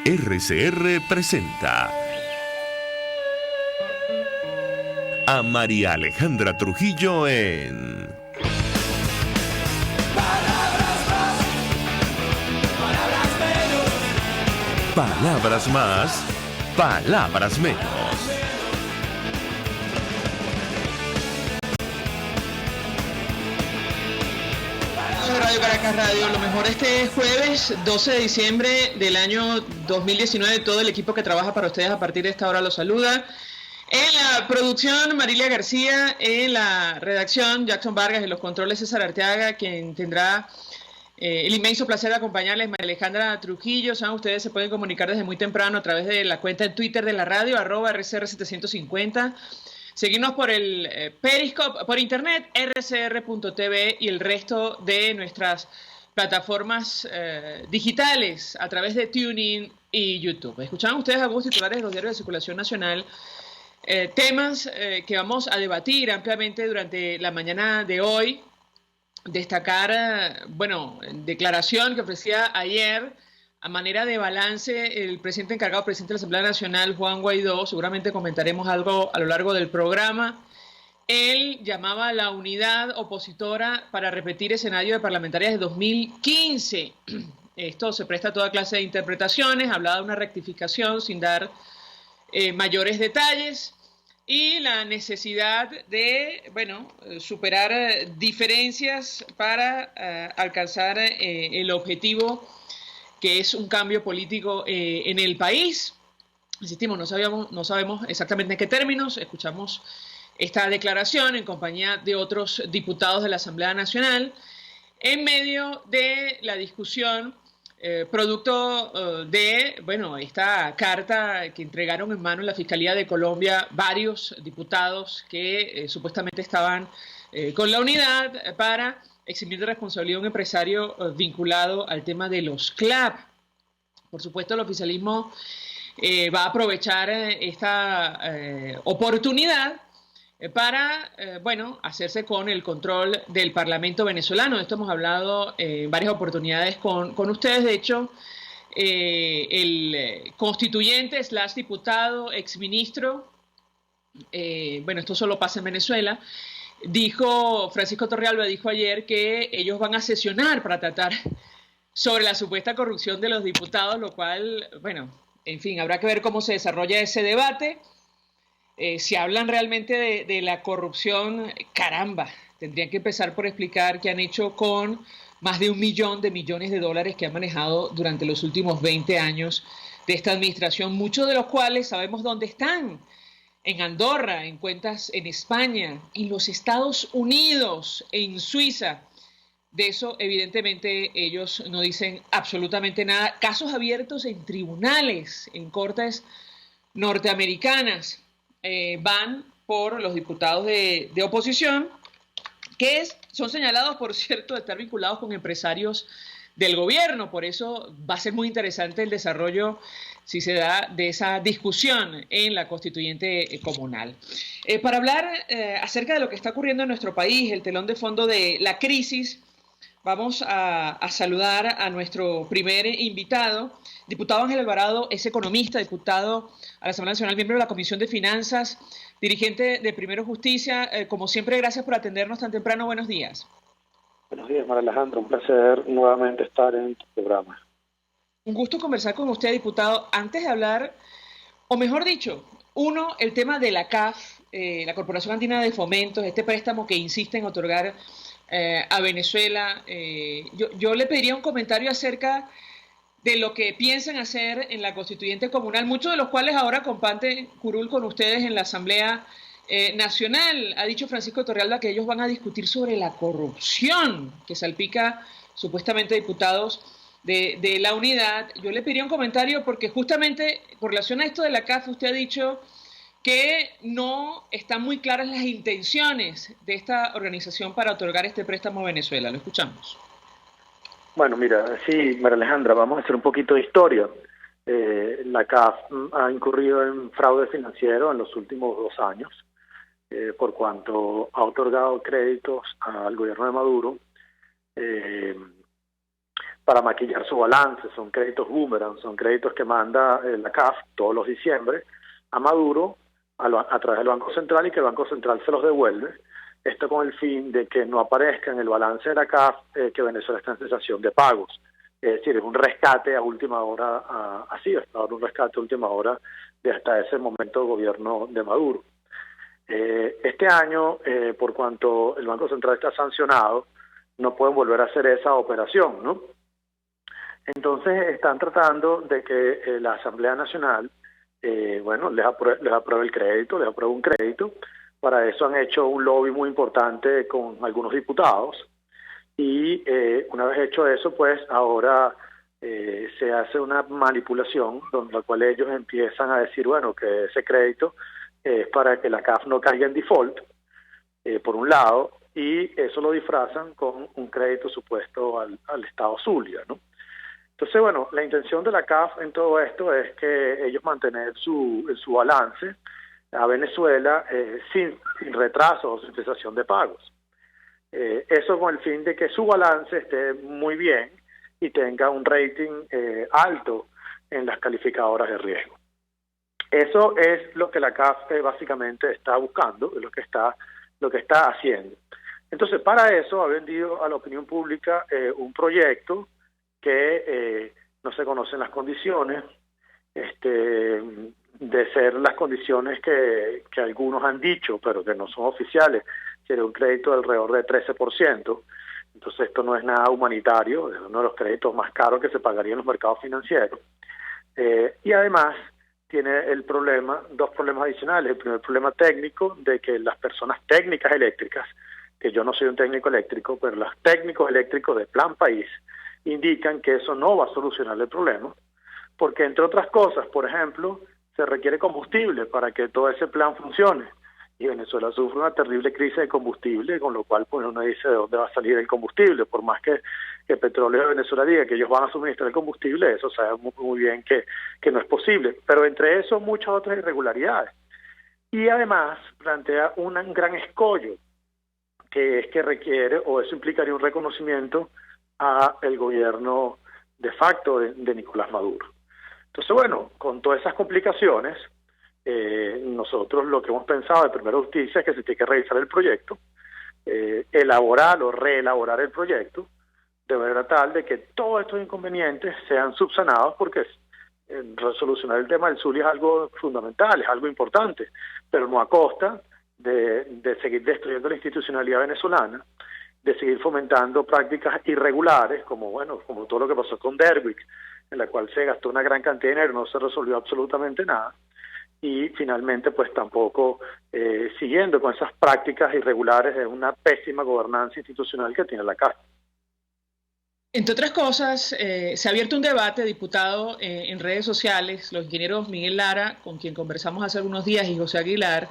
RCR presenta a María Alejandra Trujillo en Palabras más, palabras menos. Palabras más, palabras menos. Radio Caracas Radio, lo mejor este jueves 12 de diciembre del año 2019, todo el equipo que trabaja para ustedes a partir de esta hora los saluda. En la producción, Marilia García; en la redacción, Jackson Vargas; en los controles, César Arteaga, quien tendrá el inmenso placer de acompañarles, María Alejandra Trujillo. Saben, ustedes se pueden comunicar desde muy temprano a través de la cuenta en Twitter de la radio, @RCR750. Seguirnos por el Periscope, por internet, rcr.tv, y el resto de nuestras plataformas digitales a través de TuneIn y YouTube. Escuchaban ustedes algunos titulares de los diarios de circulación nacional, temas que vamos a debatir ampliamente durante la mañana de hoy. Destacar, declaración que ofrecía ayer a manera de balance el presidente encargado, presidente de la Asamblea Nacional, Juan Guaidó. Seguramente comentaremos algo a lo largo del programa. Él llamaba a la unidad opositora para repetir escenario de parlamentarias de 2015. Esto se presta a toda clase de interpretaciones. Hablaba de una rectificación sin dar mayores detalles, y la necesidad de, superar diferencias para alcanzar el objetivo, que es un cambio político en el país. Insistimos, no sabemos exactamente en qué términos. Escuchamos esta declaración en compañía de otros diputados de la Asamblea Nacional, en medio de la discusión producto de esta carta que entregaron en mano en la Fiscalía de Colombia varios diputados que supuestamente estaban con la unidad para eximir de responsabilidad a un empresario vinculado al tema de los CLAP. Por supuesto, el oficialismo va a aprovechar esta oportunidad para, hacerse con el control del Parlamento venezolano. De esto hemos hablado en varias oportunidades con ustedes. De hecho, el constituyente / diputado, exministro, esto solo pasa en Venezuela, Francisco Torrealba dijo ayer que ellos van a sesionar para tratar sobre la supuesta corrupción de los diputados, lo cual, habrá que ver cómo se desarrolla ese debate. Si hablan realmente de la corrupción, caramba, tendrían que empezar por explicar qué han hecho con más de 1 millón de millones de dólares que han manejado durante los últimos 20 años de esta administración, muchos de los cuales sabemos dónde están: en Andorra, en cuentas en España, en los Estados Unidos, en Suiza. De eso, evidentemente, ellos no dicen absolutamente nada. Casos abiertos en tribunales, en cortes norteamericanas, van por los diputados de oposición, que son señalados, por cierto, de estar vinculados con empresarios del gobierno. Por eso va a ser muy interesante el desarrollo, si se da, de esa discusión en la constituyente comunal. Para hablar acerca de lo que está ocurriendo en nuestro país, el telón de fondo de la crisis, vamos a saludar a nuestro primer invitado. Diputado Ángel Alvarado es economista, diputado a la Asamblea Nacional, miembro de la Comisión de Finanzas, dirigente de Primero Justicia. Como siempre, gracias por atendernos tan temprano. Buenos días. Buenos días, María Alejandra. Un placer nuevamente estar en tu programa. Un gusto conversar con usted, diputado. Antes de hablar, o mejor dicho, el tema de la CAF, la Corporación Andina de Fomentos, este préstamo que insiste en otorgar a Venezuela. Yo le pediría un comentario acerca de lo que piensan hacer en la constituyente comunal, muchos de los cuales ahora comparten curul con ustedes en la Asamblea Nacional. Ha dicho Francisco Torrealba que ellos van a discutir sobre la corrupción que salpica supuestamente diputados de la unidad. Yo le pediría un comentario porque justamente con relación a esto de la CAF, usted ha dicho que no están muy claras las intenciones de esta organización para otorgar este préstamo a Venezuela. Lo escuchamos. Bueno, mira, sí, María Alejandra, vamos a hacer un poquito de historia. La CAF ha incurrido en fraude financiero en los últimos 2 años, por cuanto ha otorgado créditos al gobierno de Maduro para maquillar su balance. Son créditos boomerang, son créditos que manda la CAF todos los diciembre a Maduro a través del Banco Central, y que el Banco Central se los devuelve. Esto con el fin de que no aparezca en el balance de la CAF que Venezuela está en cesación de pagos. Es decir, es un rescate a última hora, un rescate a última hora de hasta ese momento gobierno de Maduro. Este año, por cuanto el Banco Central está sancionado, no pueden volver a hacer esa operación, ¿no? Entonces están tratando de que la Asamblea Nacional, les apruebe el crédito, les apruebe un crédito. Para eso han hecho un lobby muy importante con algunos diputados, y una vez hecho eso, pues ahora se hace una manipulación donde la cual ellos empiezan a decir, bueno, que ese crédito es para que la CAF no caiga en default, por un lado, y eso lo disfrazan con un crédito supuesto al Estado Zulia, ¿no? Entonces, bueno, la intención de la CAF en todo esto es que ellos mantener su balance a Venezuela sin retraso o sin cesación de pagos. Eso con el fin de que su balance esté muy bien y tenga un rating alto en las calificadoras de riesgo. Eso es lo que la CAF básicamente está buscando, es lo que está haciendo. Entonces, para eso ha vendido a la opinión pública un proyecto que no se conocen las condiciones, de ser las condiciones que algunos han dicho, pero que no son oficiales. Sería un crédito de alrededor de 13%. Entonces esto no es nada humanitario, es uno de los créditos más caros que se pagaría en los mercados financieros. Y además tiene dos problemas adicionales. El primer problema técnico, de que las personas técnicas eléctricas, que yo no soy un técnico eléctrico, pero los técnicos eléctricos de Plan País indican que eso no va a solucionar el problema, porque entre otras cosas, por ejemplo, se requiere combustible para que todo ese plan funcione, y Venezuela sufre una terrible crisis de combustible, con lo cual pues uno dice de dónde va a salir el combustible. Por más que Petróleo de Venezuela diga que ellos van a suministrar el combustible, eso sabe muy bien que no es posible. Pero entre eso muchas otras irregularidades. Y además plantea un gran escollo, que es que requiere, o eso implicaría un reconocimiento a el gobierno de facto de Nicolás Maduro. Entonces, bueno, con todas esas complicaciones, nosotros lo que hemos pensado de Primera Justicia es que se tiene que revisar el proyecto, elaborar o reelaborar el proyecto, de manera tal de que todos estos inconvenientes sean subsanados, porque resolucionar el tema del Zulia es algo fundamental, es algo importante, pero no a costa de seguir destruyendo la institucionalidad venezolana, de seguir fomentando prácticas irregulares, como todo lo que pasó con Derwick, en la cual se gastó una gran cantidad de dinero, no se resolvió absolutamente nada, y finalmente pues tampoco siguiendo con esas prácticas irregulares de una pésima gobernanza institucional que tiene la CAF. Entre otras cosas, se ha abierto un debate, diputado, en redes sociales. Los ingenieros Miguel Lara, con quien conversamos hace algunos días, y José Aguilar,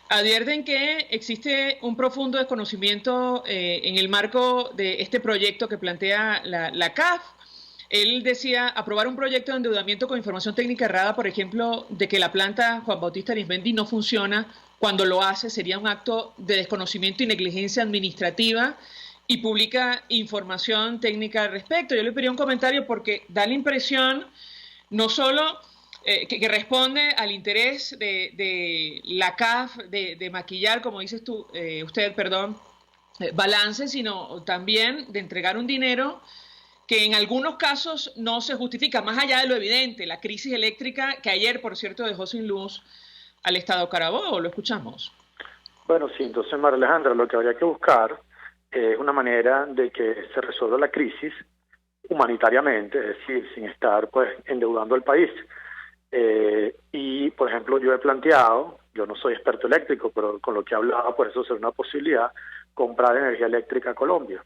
advierten que existe un profundo desconocimiento en el marco de este proyecto que plantea la CAF. Él decía aprobar un proyecto de endeudamiento con información técnica errada, por ejemplo, de que la planta Juan Bautista Arizmendi no funciona. Cuando lo hace sería un acto de desconocimiento y negligencia administrativa, y publica información técnica al respecto. Yo le pediría un comentario porque da la impresión no solo que responde al interés de la CAF de maquillar, como dices tú, balance, sino también de entregar un dinero que en algunos casos no se justifica, más allá de lo evidente, la crisis eléctrica que ayer, por cierto, dejó sin luz al Estado Carabobo. ¿Lo escuchamos? Bueno, sí, entonces, María Alejandra, lo que habría que buscar es una manera de que se resuelva la crisis humanitariamente, es decir, sin estar pues endeudando al país. Y, por ejemplo, yo he planteado, yo no soy experto eléctrico, pero con lo que he hablado, por eso será una posibilidad, comprar energía eléctrica a Colombia.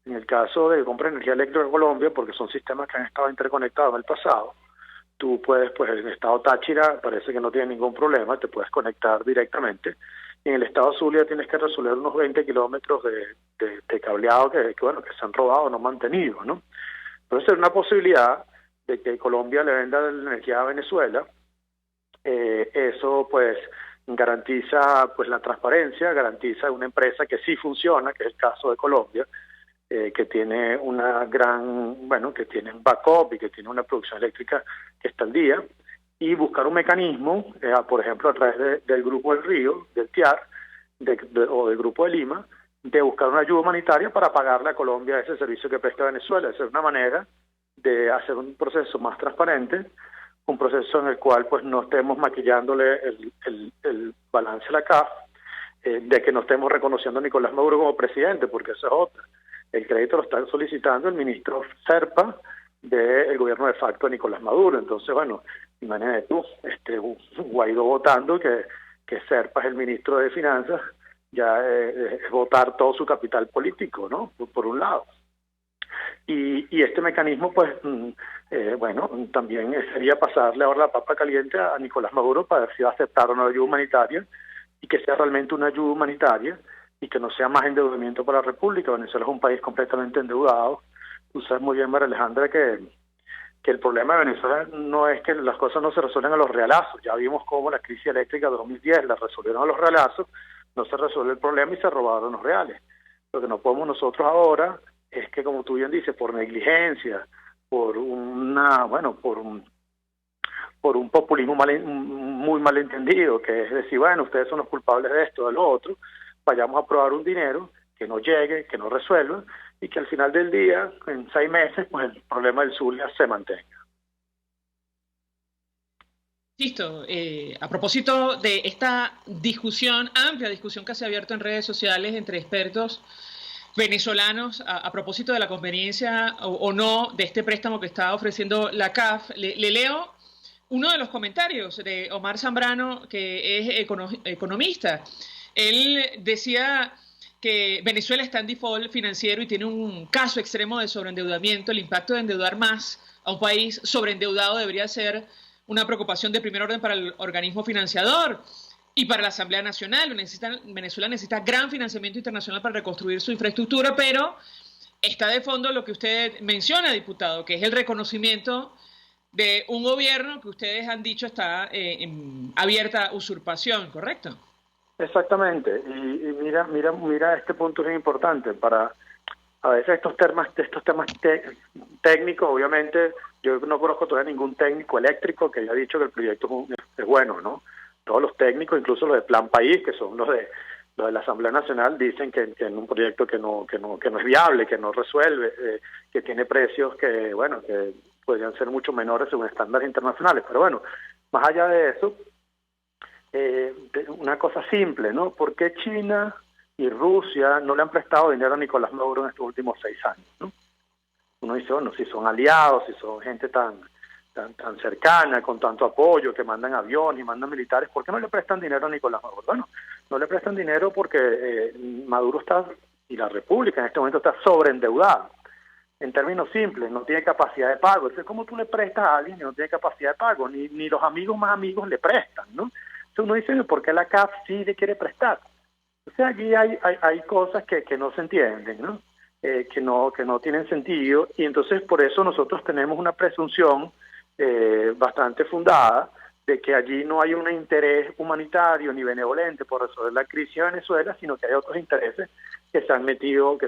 En el caso de comprar energía eléctrica a Colombia, porque son sistemas que han estado interconectados en el pasado, tú puedes, pues en el estado Táchira parece que no tiene ningún problema, te puedes conectar directamente. Y en el estado Zulia tienes que resolver unos 20 kilómetros de cableado que se han robado, no mantenido, ¿no? Entonces es una posibilidad de que Colombia le venda la energía a Venezuela. Eso pues garantiza pues la transparencia, garantiza una empresa que sí funciona, que es el caso de Colombia, que tiene que tiene un backup y que tiene una producción eléctrica que está al día, y buscar un mecanismo, por ejemplo, a través del Grupo del Río, del TIAR, o del Grupo de Lima, de buscar una ayuda humanitaria para pagarle a Colombia ese servicio que presta Venezuela. Esa es una manera de hacer un proceso más transparente, un proceso en el cual pues no estemos maquillándole el balance a la CAF, de que no estemos reconociendo a Nicolás Maduro como presidente, porque eso es otra. El crédito lo está solicitando el ministro Serpa del gobierno de facto de Nicolás Maduro. Entonces, bueno, imagínate tú, Guaidó votando que Serpa es el ministro de Finanzas, ya es votar todo su capital político, ¿no? Por un lado. Y este mecanismo, pues, también sería pasarle ahora la papa caliente a Nicolás Maduro para ver si va a aceptar una ayuda humanitaria, y que sea realmente una ayuda humanitaria y que no sea más endeudamiento para la República. Venezuela es un país completamente endeudado. Tú sabes muy bien, María Alejandra, que el problema de Venezuela no es que las cosas no se resuelven a los realazos. Ya vimos cómo la crisis eléctrica de 2010 la resolvieron a los realazos, no se resuelve el problema y se robaron los reales. Lo que no podemos nosotros ahora es que, como tú bien dices, por negligencia, por un populismo muy malentendido, que es decir, bueno, ustedes son los culpables de esto, de lo otro, vayamos a aprobar un dinero que no llegue, que no resuelva, y que al final del día, en 6 meses, pues el problema del Zulia se mantenga. Listo. A propósito de esta amplia discusión que se ha abierto en redes sociales entre expertos venezolanos a propósito de la conveniencia o no de este préstamo que está ofreciendo la CAF, le leo uno de los comentarios de Omar Zambrano, que es economista. Él decía que Venezuela está en default financiero y tiene un caso extremo de sobreendeudamiento. El impacto de endeudar más a un país sobreendeudado debería ser una preocupación de primer orden para el organismo financiador y para la Asamblea Nacional. Venezuela necesita gran financiamiento internacional para reconstruir su infraestructura, pero está de fondo lo que usted menciona, diputado, que es el reconocimiento de un gobierno que ustedes han dicho está en abierta usurpación, ¿correcto? Exactamente, y mira, este punto es importante. Para a veces estos temas técnicos, obviamente, yo no conozco todavía ningún técnico eléctrico que haya dicho que el proyecto es bueno, ¿no? Todos los técnicos, incluso los de Plan País, que son los de la Asamblea Nacional, dicen que en un proyecto que no es viable, que no resuelve, que tiene precios que podrían ser mucho menores según estándares internacionales. Pero bueno, más allá de eso, una cosa simple, ¿no? ¿Por qué China y Rusia no le han prestado dinero a Nicolás Maduro en estos últimos 6 años, ¿no? Uno dice, bueno, si son aliados, si son gente tan cercana, con tanto apoyo, que mandan aviones y mandan militares, ¿por qué no le prestan dinero a Nicolás Maduro? Bueno, no le prestan dinero porque Maduro y la República en este momento está sobreendeudada. En términos simples, no tiene capacidad de pago. Entonces, ¿cómo tú le prestas a alguien que no tiene capacidad de pago? Ni los amigos más amigos le prestan, ¿no? Entonces uno dice, ¿por qué la CAF sí le quiere prestar? O sea, aquí hay cosas que no se entienden, ¿no? Que no tienen sentido, y entonces por eso nosotros tenemos una presunción bastante fundada de que allí no hay un interés humanitario ni benevolente por resolver la crisis de Venezuela, sino que hay otros intereses que se han metido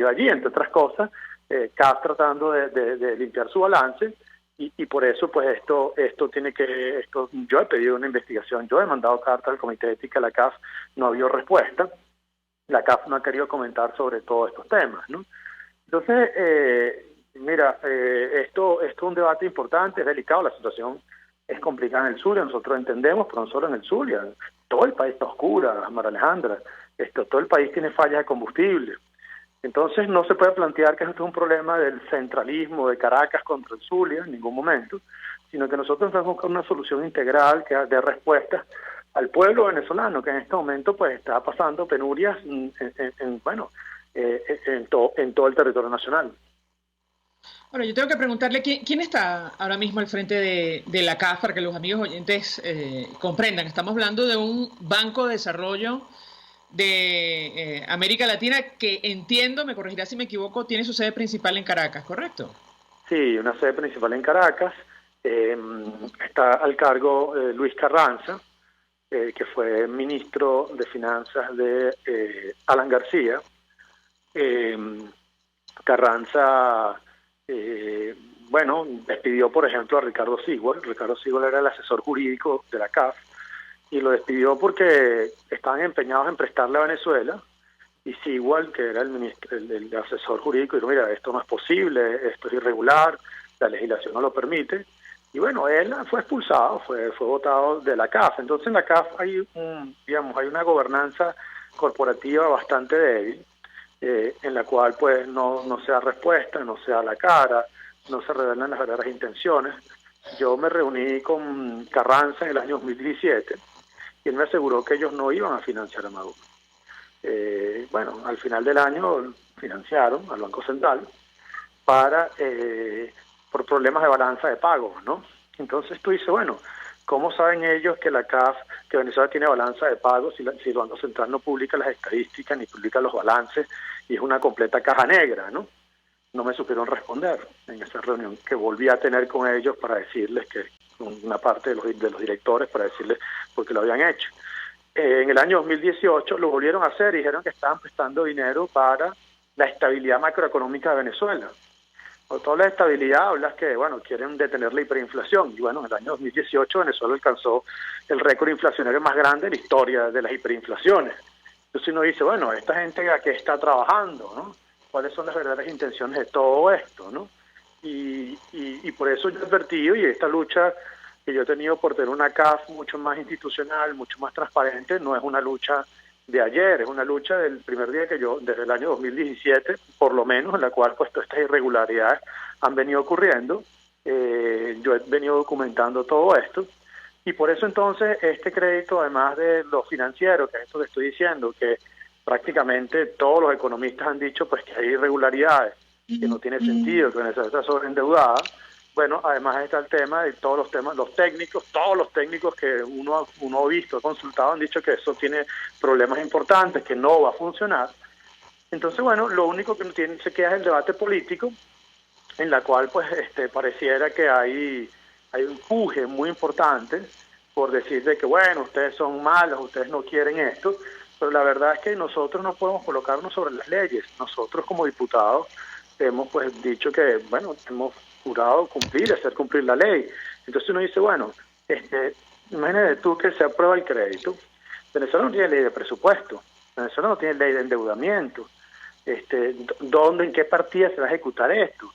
allí, entre otras cosas, CAF tratando de limpiar su balance, y por eso pues esto yo he pedido una investigación, yo he mandado cartas al Comité de Ética de la CAF, no ha habido respuesta, la CAF no ha querido comentar sobre todos estos temas, ¿no? Entonces, esto es un debate importante, es delicado, la situación es complicada en el Zulia, nosotros entendemos, pero no solo en el Zulia, todo el país está oscuro, María Alejandra, todo el país tiene fallas de combustible. Entonces no se puede plantear que esto es un problema del centralismo de Caracas contra el Zulia en ningún momento, sino que nosotros tenemos que buscar una solución integral que dé respuesta al pueblo venezolano, que en este momento pues está pasando penurias en todo el territorio nacional. Bueno, yo tengo que preguntarle quién está ahora mismo al frente de la CAF para que los amigos oyentes comprendan. Estamos hablando de un banco de desarrollo de América Latina que entiendo, me corregirá si me equivoco, tiene su sede principal en Caracas, ¿correcto? Sí, una sede principal en Caracas. Está al cargo Luis Carranza, que fue ministro de Finanzas de Alan García. Carranza, bueno, despidió, por ejemplo, a Ricardo Sigüal. Ricardo Sigüal era el asesor jurídico de la CAF, y lo despidió porque estaban empeñados en prestarle a Venezuela, y Sigüal, que era el asesor jurídico, dijo, mira, esto no es posible, esto es irregular, la legislación no lo permite. Y bueno, él fue expulsado, fue votado de la CAF. Entonces en la CAF hay una gobernanza corporativa bastante débil, en la cual pues no se da respuesta, no se da la cara, no se revelan las verdaderas intenciones. Yo me reuní con Carranza en el año 2017 y él me aseguró que ellos no iban a financiar a Maduro. Bueno, al final del año financiaron al Banco Central por problemas de balanza de pagos, ¿no? Entonces tú dices, bueno, ¿cómo saben ellos que la CAF, que Venezuela tiene balanza de pagos si el Banco Central no publica las estadísticas ni publica los balances y es una completa caja negra, ¿no? No me supieron responder en esa reunión que volví a tener con ellos para decirles que, con una parte de los directores, para decirles por qué lo habían hecho. En el año 2018 lo volvieron a hacer y dijeron que estaban prestando dinero para la estabilidad macroeconómica de Venezuela. Cuando tú hablas de estabilidad, hablas que, bueno, quieren detener la hiperinflación. Y bueno, en el año 2018 Venezuela alcanzó el récord inflacionario más grande en la historia de las hiperinflaciones. Entonces uno dice, bueno, esta gente a qué está trabajando, ¿no? ¿Cuáles son las verdaderas intenciones de todo esto, ¿no? Y por eso yo he advertido, y esta lucha que yo he tenido por tener una CAF mucho más institucional, mucho más transparente, no es una lucha de ayer, es una lucha del primer día que yo, desde el año 2017, por lo menos, en la cual pues todas estas irregularidades han venido ocurriendo. Yo he venido documentando todo esto, y por eso entonces este crédito, además de lo financiero, que es esto que estoy diciendo, que prácticamente todos los economistas han dicho pues que hay irregularidades, que no tiene sentido, que Venezuela está sobreendeudada. Bueno, además está el tema de todos los técnicos que uno ha visto, consultado, han dicho que eso tiene problemas importantes, que no va a funcionar. Entonces, bueno, lo único que se queda es el debate político, en la cual pues pareciera que hay un empuje muy importante por decir de que, bueno, ustedes son malos, ustedes no quieren esto, pero la verdad es que nosotros no podemos colocarnos sobre las leyes. Nosotros como diputados hemos pues dicho que, bueno, hemos jurado hacer cumplir la ley. Entonces uno dice, bueno, imagínate tú que se aprueba el crédito. Venezuela no tiene ley de presupuesto, Venezuela no tiene ley de endeudamiento. ¿En qué partida se va a ejecutar esto?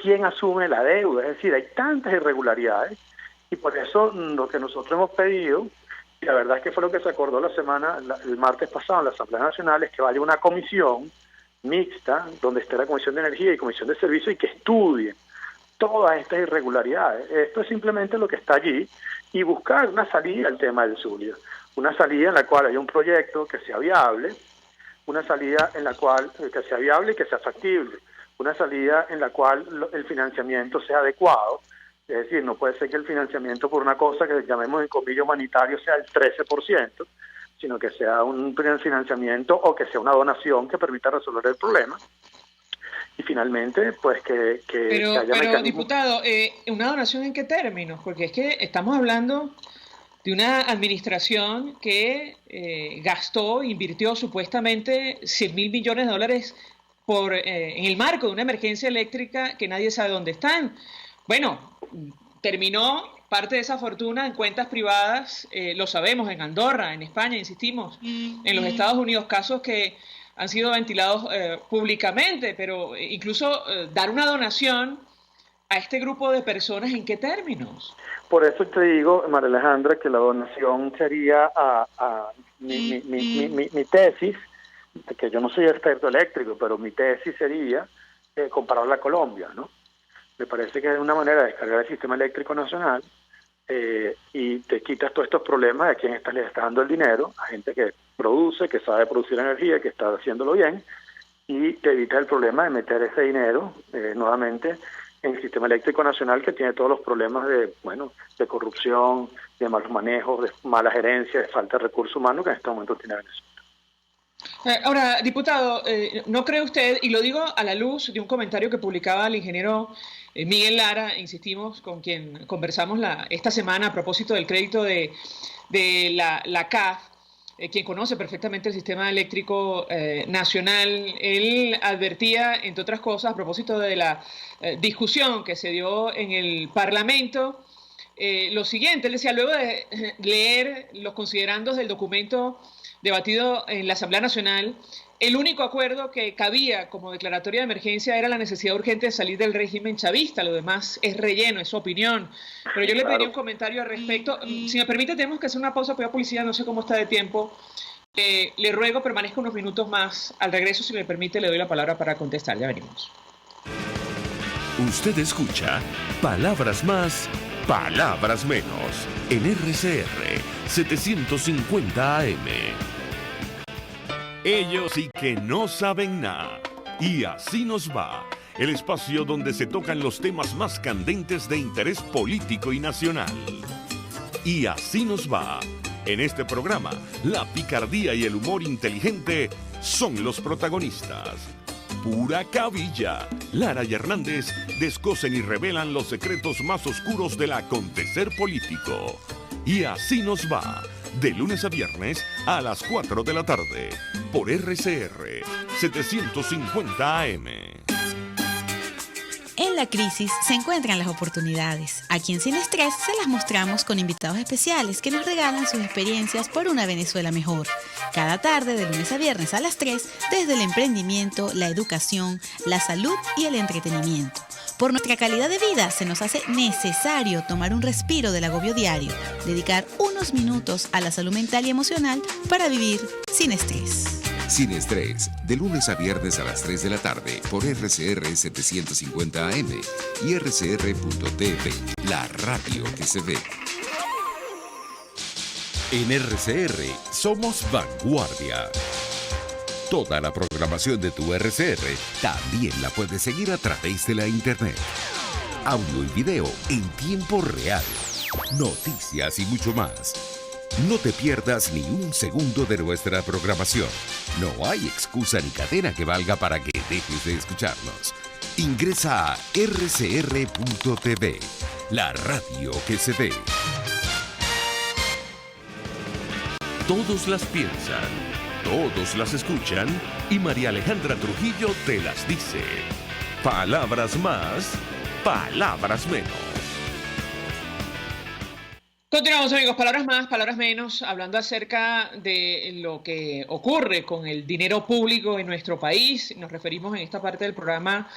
¿Quién asume la deuda? Es decir, hay tantas irregularidades, y por eso lo que nosotros hemos pedido, y la verdad es que fue lo que se acordó el martes pasado en la Asamblea Nacional, es que vaya una comisión mixta, donde esté la Comisión de Energía y Comisión de Servicios, y que estudien todas estas irregularidades. Esto es simplemente lo que está allí, y buscar una salida al tema del Zulia, una salida en la cual haya un proyecto que sea viable, una salida en la cual que sea viable y que sea factible, una salida en la cual el financiamiento sea adecuado. Es decir, no puede ser que el financiamiento por una cosa que llamemos en comillas humanitario sea el 13%, sino que sea un financiamiento o que sea una donación que permita resolver el problema. Y finalmente, pues que haya mecanismos. Pero diputado, ¿una donación en qué términos? Porque es que estamos hablando de una administración que invirtió supuestamente $100.000 millones en el marco de una emergencia eléctrica que nadie sabe dónde están. Bueno, terminó parte de esa fortuna en cuentas privadas, lo sabemos, en Andorra, en España, insistimos, en los Estados Unidos, casos que han sido ventilados públicamente, pero incluso dar una donación a este grupo de personas, ¿en qué términos? Por eso te digo, María Alejandra, que la donación sería mi tesis, que yo no soy experto eléctrico, pero mi tesis sería compararla a Colombia, ¿no? Me parece que es una manera de descargar el sistema eléctrico nacional y te quitas todos estos problemas de quién le está dando el dinero, a gente que produce, que sabe producir energía, que está haciéndolo bien, y te evitas el problema de meter ese dinero nuevamente en el sistema eléctrico nacional, que tiene todos los problemas de corrupción, de malos manejos, de mala gerencia, de falta de recursos humanos que en este momento tiene Venezuela. Ahora, diputado, ¿no cree usted, y lo digo a la luz de un comentario que publicaba el ingeniero Miguel Lara, insistimos, con quien conversamos esta semana a propósito del crédito de la CAF, quien conoce perfectamente el sistema eléctrico nacional, él advertía, entre otras cosas, a propósito de la discusión que se dio en el Parlamento, lo siguiente. Él decía, luego de leer los considerandos del documento debatido en la Asamblea Nacional, el único acuerdo que cabía como declaratoria de emergencia era la necesidad urgente de salir del régimen chavista. Lo demás es relleno, es su opinión. Pero yo le pediría un comentario al respecto. Si me permite, tenemos que hacer una pausa para policía, no sé cómo está de tiempo. Le ruego permanezca unos minutos más. Al regreso, si me permite, le doy la palabra para contestar. Ya venimos. Usted escucha Palabras Más, Palabras Menos en RCR 750 AM. Ellos sí que no saben nada. Y así nos va. El espacio donde se tocan los temas más candentes de interés político y nacional. Y así nos va. En este programa, la picardía y el humor inteligente son los protagonistas. Pura cabilla. Lara y Hernández descosen y revelan los secretos más oscuros del acontecer político. Y así nos va. De lunes a viernes a las 4 de la tarde. Por RCR 750 AM. En la crisis se encuentran las oportunidades. Aquí en Sin Estrés se las mostramos con invitados especiales que nos regalan sus experiencias por una Venezuela mejor. Cada tarde, de lunes a viernes a las 3, desde el emprendimiento, la educación, la salud y el entretenimiento. Por nuestra calidad de vida se nos hace necesario tomar un respiro del agobio diario, dedicar unos minutos a la salud mental y emocional para vivir sin estrés. Sin Estrés, de lunes a viernes a las 3 de la tarde por RCR 750 AM y rcr.tv, la radio que se ve. En RCR somos vanguardia. Toda la programación de tu RCR también la puedes seguir a través de la internet. Audio y video en tiempo real, noticias y mucho más. No te pierdas ni un segundo de nuestra programación. No hay excusa ni cadena que valga para que dejes de escucharnos. Ingresa a rcr.tv, la radio que se ve. Todos las piensan, todos las escuchan y María Alejandra Trujillo te las dice. Palabras más, palabras menos. Continuamos, amigos, palabras más, palabras menos, hablando acerca de lo que ocurre con el dinero público en nuestro país. Nos referimos en esta parte del programa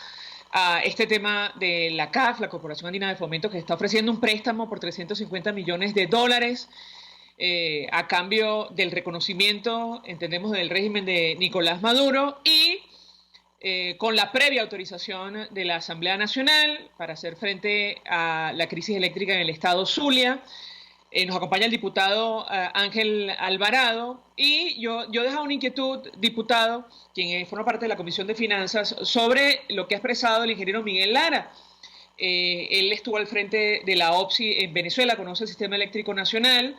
a este tema de la CAF, la Corporación Andina de Fomento, que está ofreciendo un préstamo por $350 millones a cambio del reconocimiento, entendemos, del régimen de Nicolás Maduro y con la previa autorización de la Asamblea Nacional para hacer frente a la crisis eléctrica en el estado Zulia. Nos acompaña el diputado Ángel Alvarado y yo dejaba una inquietud, diputado, quien forma parte de la Comisión de Finanzas, sobre lo que ha expresado el ingeniero Miguel Lara. Él estuvo al frente de la OPSI en Venezuela, conoce el sistema eléctrico nacional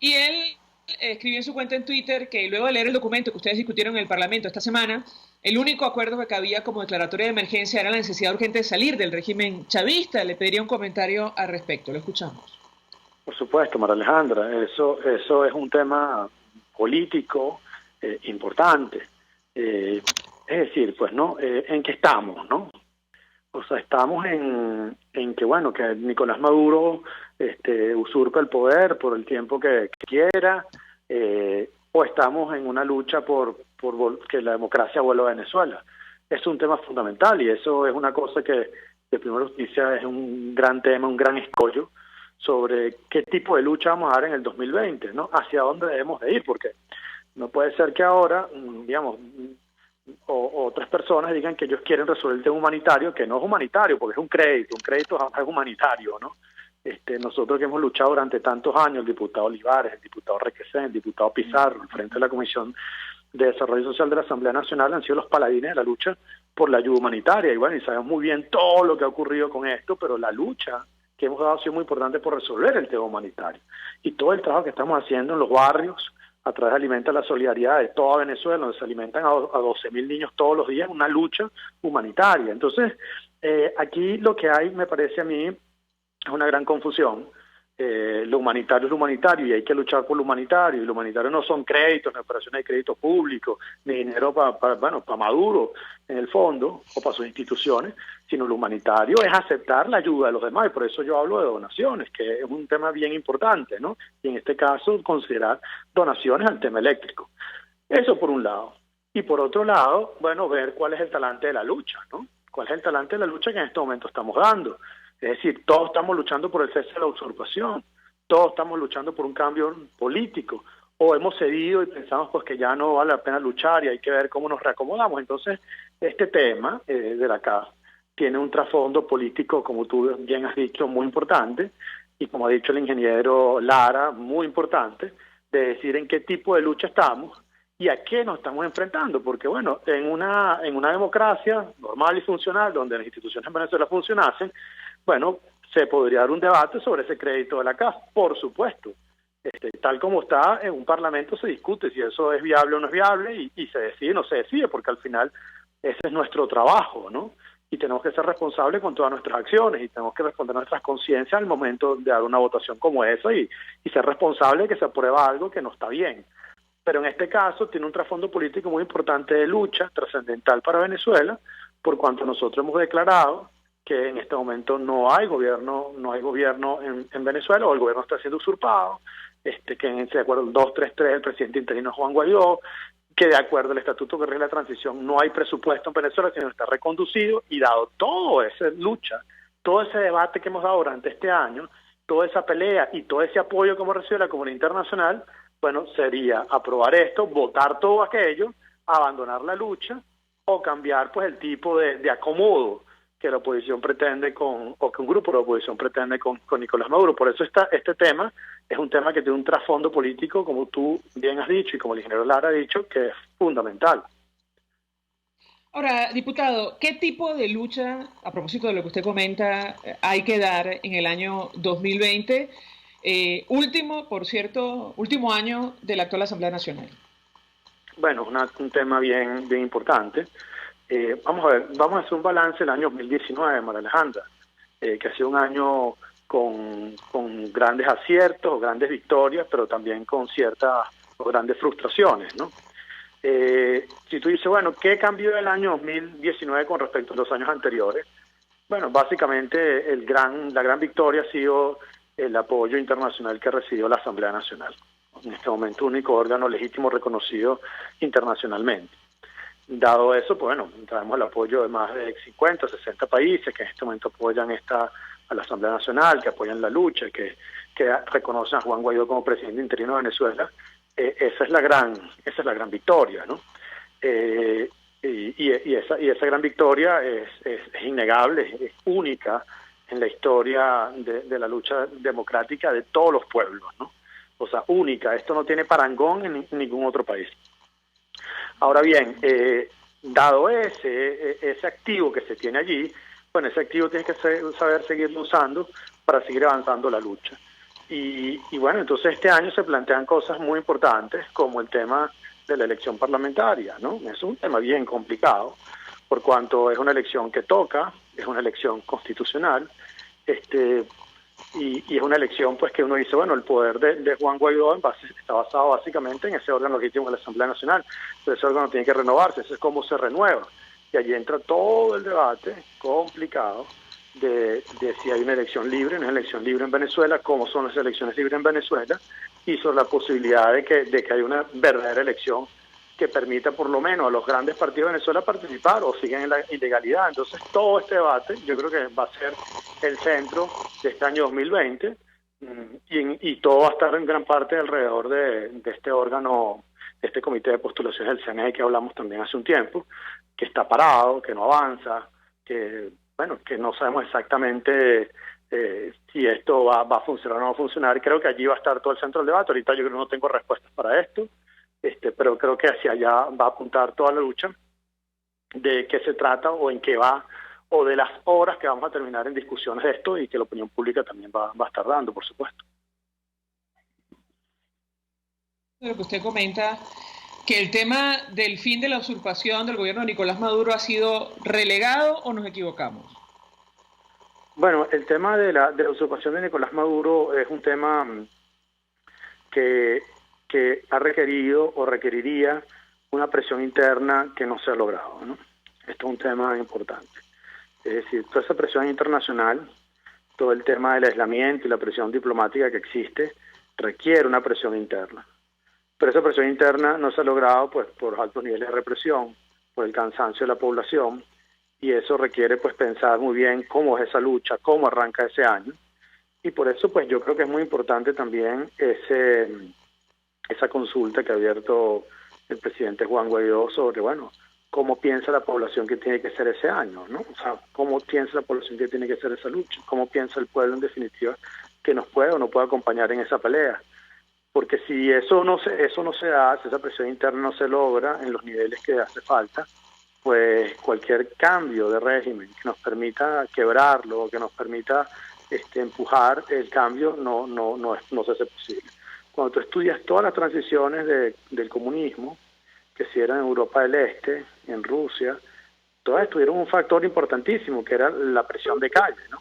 y él escribió en su cuenta en Twitter que luego de leer el documento que ustedes discutieron en el Parlamento esta semana, el único acuerdo que cabía como declaratoria de emergencia era la necesidad urgente de salir del régimen chavista. Le pediría un comentario al respecto. Lo escuchamos. Por supuesto, María Alejandra, eso es un tema político importante. Es decir, pues, ¿no? ¿En qué estamos, no? O sea, estamos en que, bueno, que Nicolás Maduro usurpa el poder por el tiempo que quiera, o estamos en una lucha por que la democracia vuelva a Venezuela. Es un tema fundamental y eso es una cosa que de Primera Justicia es un gran tema, un gran escollo sobre qué tipo de lucha vamos a dar en el 2020, ¿no? Hacia dónde debemos de ir, porque no puede ser que ahora, digamos, otras personas digan que ellos quieren resolver el tema humanitario, que no es humanitario, porque es un crédito jamás es humanitario, ¿no? Nosotros que hemos luchado durante tantos años, el diputado Olivares, el diputado Requesén, el diputado Pizarro, al frente de la Comisión de Desarrollo Social de la Asamblea Nacional, han sido los paladines de la lucha por la ayuda humanitaria, y bueno, y sabemos muy bien todo lo que ha ocurrido con esto, pero la lucha que hemos dado ha sido muy importante por resolver el tema humanitario. Y todo el trabajo que estamos haciendo en los barrios, a través de Alimenta la Solidaridad de toda Venezuela, donde se alimentan a 12.000 niños todos los días, una lucha humanitaria. Entonces, aquí lo que hay, me parece a mí, es una gran confusión Lo humanitario es lo humanitario y hay que luchar por lo humanitario, y lo humanitario no son créditos, ni operaciones de crédito público, ni dinero para Maduro en el fondo o para sus instituciones, sino lo humanitario es aceptar la ayuda de los demás, y por eso yo hablo de donaciones, que es un tema bien importante, ¿no? Y en este caso considerar donaciones al tema eléctrico. Eso por un lado. Y por otro lado, bueno, ver cuál es el talante de la lucha, ¿no? ¿Cuál es el talante de la lucha que en este momento estamos dando? Es decir, todos estamos luchando por el cese de la usurpación, todos estamos luchando por un cambio político, o hemos cedido y pensamos pues que ya no vale la pena luchar y hay que ver cómo nos reacomodamos. Entonces, este tema de la CAF tiene un trasfondo político, como tú bien has dicho, muy importante, y como ha dicho el ingeniero Lara, muy importante, de decir en qué tipo de lucha estamos y a qué nos estamos enfrentando, porque bueno, en una democracia normal y funcional, donde las instituciones en Venezuela funcionasen, bueno, se podría dar un debate sobre ese crédito de la CAF, por supuesto. Tal como está, en un parlamento se discute si eso es viable o no es viable, y se decide o no se decide, porque al final ese es nuestro trabajo, ¿no? Y tenemos que ser responsables con todas nuestras acciones, y tenemos que responder a nuestras conciencias al momento de dar una votación como esa, y ser responsable de que se aprueba algo que no está bien. Pero en este caso tiene un trasfondo político muy importante de lucha, trascendental para Venezuela, por cuanto nosotros hemos declarado que en este momento no hay gobierno en Venezuela, o el gobierno está siendo usurpado, que de acuerdo al 233 del presidente interino Juan Guaidó, que de acuerdo al estatuto que rige la transición no hay presupuesto en Venezuela, sino está reconducido, y dado toda esa lucha, todo ese debate que hemos dado durante este año, toda esa pelea y todo ese apoyo que hemos recibido de la comunidad internacional, bueno, sería aprobar esto, votar todo aquello, abandonar la lucha o cambiar pues el tipo de acomodo que la oposición pretende o que un grupo de la oposición pretende con Nicolás Maduro. Por eso este tema es un tema que tiene un trasfondo político, como tú bien has dicho y como el ingeniero Lara ha dicho, que es fundamental. Ahora, diputado, ¿qué tipo de lucha, a propósito de lo que usted comenta, hay que dar en el año 2020? Último año de la actual Asamblea Nacional. Bueno, un tema bien importante. Vamos a hacer un balance del año 2019, María Alejandra, que ha sido un año con grandes aciertos, grandes victorias, pero también con ciertas o grandes frustraciones, ¿no? Si tú dices, bueno, ¿qué cambió el año 2019 con respecto a los años anteriores? Bueno, básicamente la gran victoria ha sido el apoyo internacional que recibió la Asamblea Nacional. En este momento, único órgano legítimo reconocido internacionalmente. Dado eso, pues bueno, traemos el apoyo de más de 50, 60 países que en este momento apoyan a la Asamblea Nacional, que apoyan la lucha, que reconocen a Juan Guaidó como presidente interino de Venezuela. Esa es la gran victoria, ¿no? Y esa gran victoria es innegable, es única en la historia de la lucha democrática de todos los pueblos, ¿no? O sea, única. Esto no tiene parangón en ningún otro país. Ahora bien, dado ese activo que se tiene allí, bueno, ese activo tiene que saber seguirlo usando para seguir avanzando la lucha. Y bueno, entonces este año se plantean cosas muy importantes, como el tema de la elección parlamentaria, ¿no? Es un tema bien complicado, por cuanto es una elección que toca, es una elección constitucional, y es una elección pues que uno dice, bueno, el poder de Juan Guaidó está basado básicamente en ese órgano legítimo de la Asamblea Nacional, pero ese órgano tiene que renovarse, eso es cómo se renueva, y allí entra todo el debate complicado de si hay una elección libre, una elección libre en Venezuela, cómo son las elecciones libres en Venezuela, y sobre la posibilidad de que haya una verdadera elección que permita por lo menos a los grandes partidos de Venezuela participar o siguen en la ilegalidad. Entonces todo este debate yo creo que va a ser el centro de este año 2020, y todo va a estar en gran parte alrededor de este órgano, de este comité de postulaciones del CNE que hablamos también hace un tiempo, que está parado, que no avanza, que no sabemos exactamente si esto va a funcionar o no va a funcionar, y creo que allí va a estar todo el centro del debate. Ahorita yo creo que no tengo respuestas para esto, pero creo que hacia allá va a apuntar toda la lucha, de qué se trata o en qué va, o de las horas que vamos a terminar en discusiones de esto, y que la opinión pública también va a estar dando, por supuesto. Lo que usted comenta, que el tema del fin de la usurpación del gobierno de Nicolás Maduro ha sido relegado, ¿o nos equivocamos? Bueno, el tema de la usurpación de Nicolás Maduro es un tema que ha requerido o requeriría una presión interna que no se ha logrado, ¿no? Esto es un tema importante. Es decir, toda esa presión internacional, todo el tema del aislamiento y la presión diplomática que existe, requiere una presión interna. Pero esa presión interna no se ha logrado pues por altos niveles de represión, por el cansancio de la población, y eso requiere pues pensar muy bien cómo es esa lucha, cómo arranca ese año. Y por eso pues yo creo que es muy importante también esa consulta que ha abierto el presidente Juan Guaidó sobre, bueno, cómo piensa la población que tiene que ser ese año, ¿no? O sea, cómo piensa la población que tiene que ser esa lucha, cómo piensa el pueblo en definitiva que nos puede o no puede acompañar en esa pelea. Porque si eso no se hace, esa presión interna no se logra en los niveles que hace falta, pues cualquier cambio de régimen que nos permita quebrarlo o que nos permita empujar el cambio no se hace posible. Cuando tú estudias todas las transiciones del comunismo, que se dieron en Europa del Este, en Rusia, todas tuvieron un factor importantísimo, que era la presión de calle, ¿no?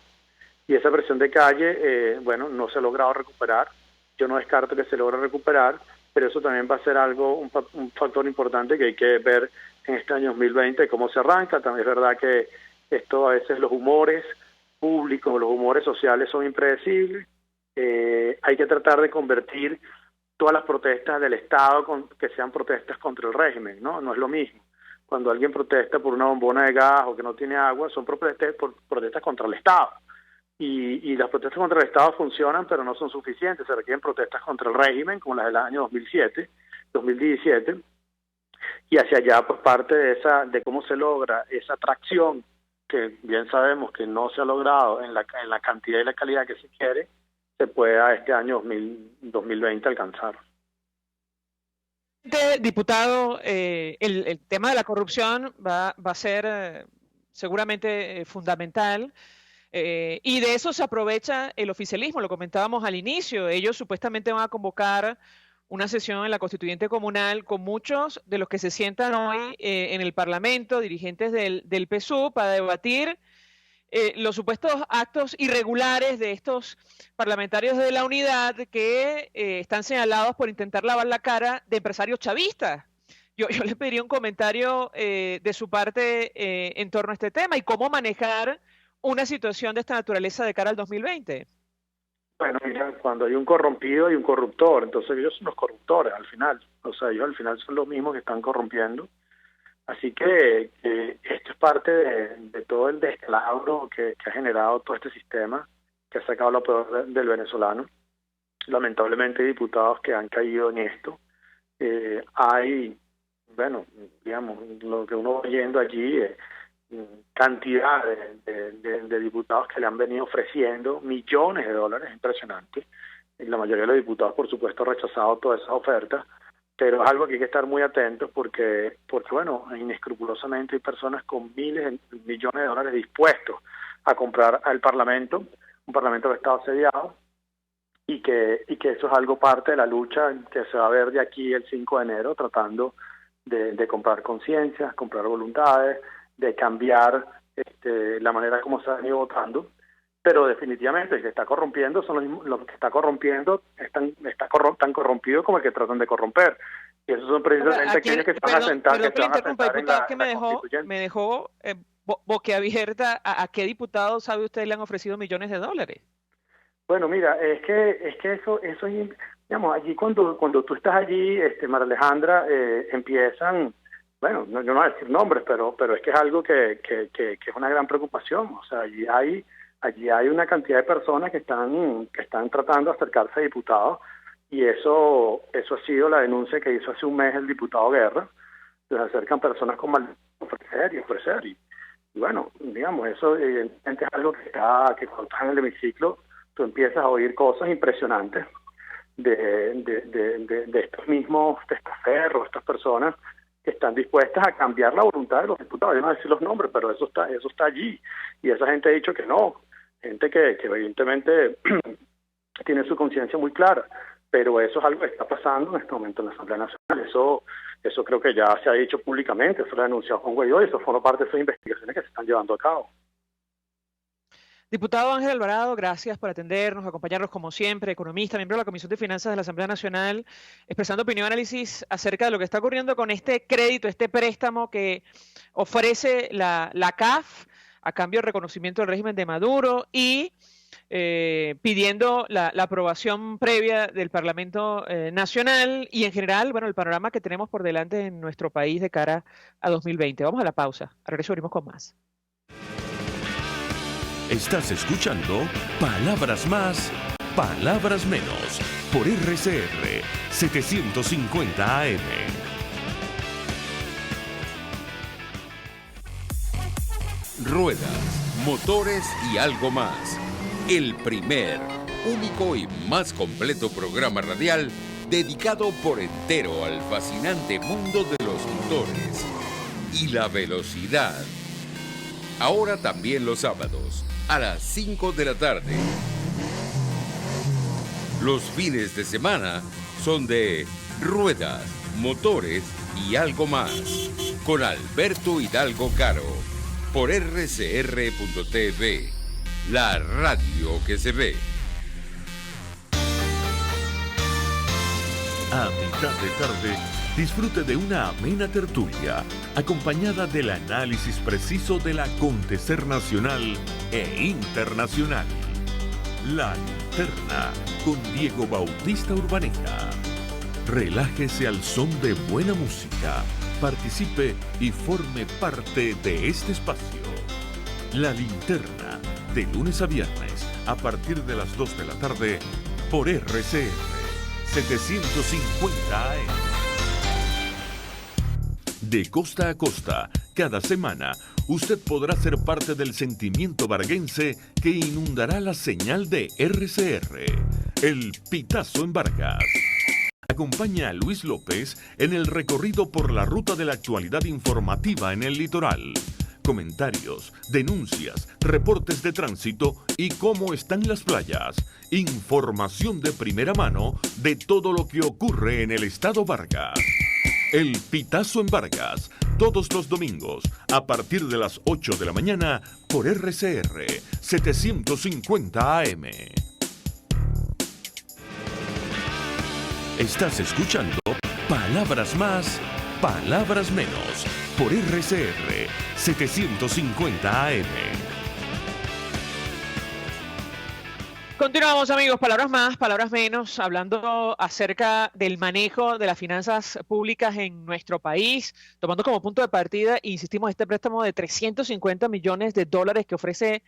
Y esa presión de calle, no se ha logrado recuperar. Yo no descarto que se logre recuperar, pero eso también va a ser un factor importante que hay que ver en este año 2020, cómo se arranca. También es verdad que esto a veces los humores públicos, los humores sociales son impredecibles. Hay que tratar de convertir todas las protestas del Estado que sean protestas contra el régimen, ¿no? No es lo mismo. Cuando alguien protesta por una bombona de gas o que no tiene agua, son protestas contra el Estado. Y las protestas contra el Estado funcionan, pero no son suficientes. Se requieren protestas contra el régimen, como las del año 2017, y hacia allá, pues parte de cómo se logra esa atracción, que bien sabemos que no se ha logrado en la cantidad y la calidad que se quiere, se pueda este año 2020 alcanzar. Diputado, el tema de la corrupción va a ser seguramente fundamental. Y de eso se aprovecha el oficialismo, lo comentábamos al inicio. Ellos supuestamente van a convocar una sesión en la Constituyente Comunal con muchos de los que se sientan hoy en el Parlamento, dirigentes del PSUV, para debatir los supuestos actos irregulares de estos parlamentarios de la Unidad que están señalados por intentar lavar la cara de empresarios chavistas. Yo le pediría un comentario de su parte en torno a este tema y cómo manejar una situación de esta naturaleza de cara al 2020. Bueno, mira, cuando hay un corrompido hay un corruptor, entonces ellos son los corruptores al final. O sea, ellos al final son los mismos que están corrompiendo. Así que esto es parte de todo el descalabro que ha generado todo este sistema, que ha sacado lo peor del venezolano. Lamentablemente hay diputados que han caído en esto. Hay, digamos, lo que uno va oyendo allí, cantidad de diputados que le han venido ofreciendo millones de dólares, impresionante. Y la mayoría de los diputados, por supuesto, han rechazado todas esas ofertas. Pero es algo que hay que estar muy atentos porque inescrupulosamente hay personas con millones de dólares dispuestos a comprar al Parlamento, un Parlamento que está asediado, y que eso es algo parte de la lucha que se va a ver de aquí el 5 de enero, tratando de comprar conciencias, comprar voluntades, de cambiar la manera como se ha venido votando. Pero definitivamente el que está corrompiendo son los mismos, los que está corrompiendo tan corrompidos como el que tratan de corromper. Y esos son precisamente aquellos que están asentados que me dejó boquiabierta. ¿A qué diputado sabe usted le han ofrecido millones de dólares? Bueno, mira, es que eso digamos, allí cuando tú estás allí, María Alejandra, empiezan, yo no voy a decir nombres, pero es que es algo que es una gran preocupación. O sea, allí hay una cantidad de personas que están tratando de acercarse a diputados, y eso ha sido la denuncia que hizo hace un mes el diputado Guerra. Se acercan personas con mal ofrecer. Y bueno, digamos, eso evidentemente es algo que cuando estás en el hemiciclo tú empiezas a oír cosas impresionantes de estos mismos testaferros, estas personas que están dispuestas a cambiar la voluntad de los diputados. Yo no voy a decir los nombres, pero eso está allí. Y esa gente ha dicho que no. Gente que evidentemente tiene su conciencia muy clara. Pero eso es algo que está pasando en este momento en la Asamblea Nacional. Eso creo que ya se ha dicho públicamente, eso lo ha denunciado Juan Guaidó, y eso forma parte de esas investigaciones que se están llevando a cabo. Diputado Ángel Alvarado, gracias por atendernos, acompañarnos como siempre, economista, miembro de la Comisión de Finanzas de la Asamblea Nacional, expresando opinión y análisis acerca de lo que está ocurriendo con este crédito, este préstamo que ofrece la CAF a cambio de reconocimiento del régimen de Maduro y pidiendo la aprobación previa del Parlamento Nacional y en general, bueno, el panorama que tenemos por delante en nuestro país de cara a 2020. Vamos a la pausa. A regreso venimos con más. Estás escuchando Palabras Más, Palabras Menos por RCR 750 AM. Ruedas, motores y algo más. El primer, único y más completo programa radial dedicado por entero al fascinante mundo de los motores y la velocidad. Ahora también los sábados, a las 5 de la tarde. Los fines de semana son de Ruedas, Motores y algo más, con Alberto Hidalgo Caro, por rcr.tv, la radio que se ve. A mitad de tarde, disfrute de una amena tertulia, acompañada del análisis preciso del acontecer nacional e internacional. La Linterna, con Diego Bautista Urbaneja. Relájese al son de buena música, participe y forme parte de este espacio. La Linterna, de lunes a viernes, a partir de las 2 de la tarde, por RCR 750 AM. De costa a costa, cada semana, usted podrá ser parte del sentimiento varguense que inundará la señal de RCR, el Pitazo en Vargas. Acompaña a Luis López en el recorrido por la ruta de la actualidad informativa en el litoral. Comentarios, denuncias, reportes de tránsito y cómo están las playas. Información de primera mano de todo lo que ocurre en el estado Vargas. El Pitazo en Vargas, todos los domingos, a partir de las 8 de la mañana, por RCR 750 AM. Estás escuchando Palabras Más, Palabras Menos, por RCR 750 AM. Continuamos, amigos, palabras más, palabras menos, hablando acerca del manejo de las finanzas públicas en nuestro país, tomando como punto de partida, insistimos, este préstamo de $350 millones que ofrece